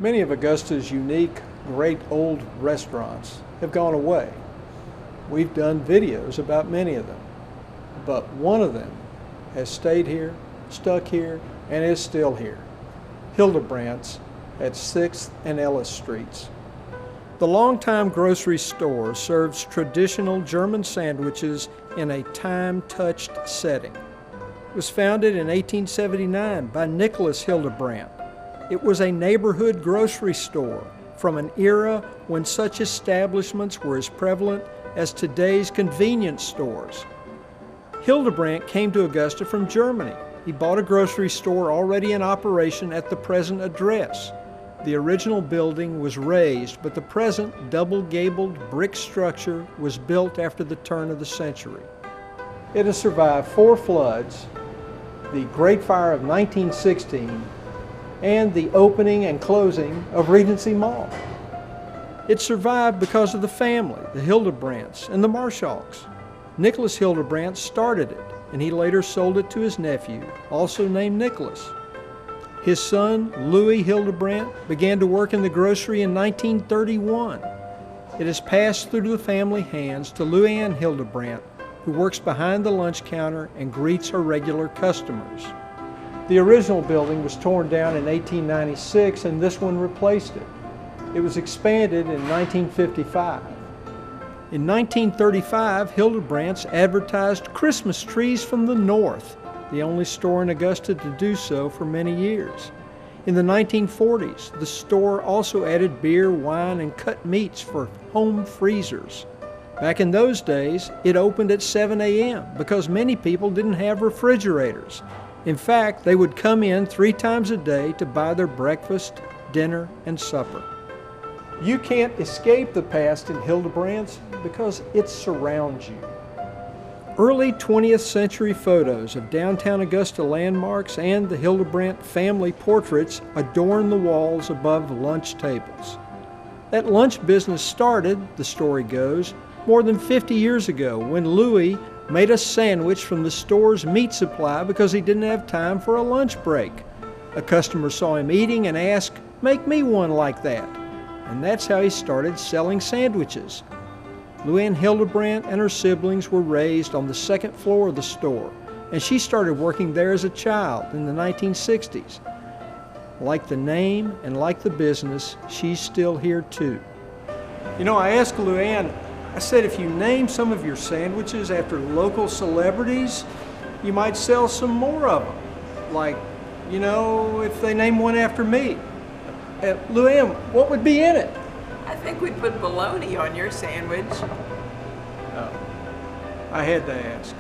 Many of Augusta's unique, great old restaurants have gone away. We've done videos about many of them, but one of them has stayed here, stuck here, and is still here. Hildebrandt's at 6th and Ellis Streets. The longtime grocery store serves traditional German sandwiches in a time-touched setting. It was founded in 1879 by Nicholas Hildebrandt. It was a neighborhood grocery store from an era when such establishments were as prevalent as today's convenience stores. Hildebrandt came to Augusta from Germany. He bought a grocery store already in operation at the present address. The original building was razed, but the present double-gabled brick structure was built after the turn of the century. It has survived 4 floods, the Great Fire of 1916, and the opening and closing of Regency Mall. It survived because of the family, the Hildebrandts and the Marshalks. Nicholas Hildebrandt started it, and he later sold it to his nephew, also named Nicholas. His son, Louis Hildebrandt, began to work in the grocery in 1931. It has passed through the family hands to Luann Hildebrandt, who works behind the lunch counter and greets her regular customers. The original building was torn down in 1896 and this one replaced it. It was expanded in 1955. In 1935, Hildebrandt's advertised Christmas trees from the north, the only store in Augusta to do so for many years. In the 1940s, the store also added beer, wine, and cut meats for home freezers. Back in those days, it opened at 7 a.m. because many people didn't have refrigerators. In fact, they would come in 3 times a day to buy their breakfast, dinner, and supper. You can't escape the past in Hildebrandt's because it surrounds you. Early 20th century photos of downtown Augusta landmarks and the Hildebrandt family portraits adorn the walls above lunch tables. That lunch business started, the story goes, more than 50 years ago when Louis made a sandwich from the store's meat supply because he didn't have time for a lunch break. A customer saw him eating and asked, "Make me one like that." And that's how he started selling sandwiches. Luann Hildebrandt and her siblings were raised on the 2nd floor of the store, and she started working there as a child in the 1960s. Like the name and like the business, she's still here too. You know, I asked Luann, I said, if you name some of your sandwiches after local celebrities, you might sell some more of them. Like, you know, if they name one after me. Luann, what would be in it? I think we'd put bologna on your sandwich. Oh, I had to ask.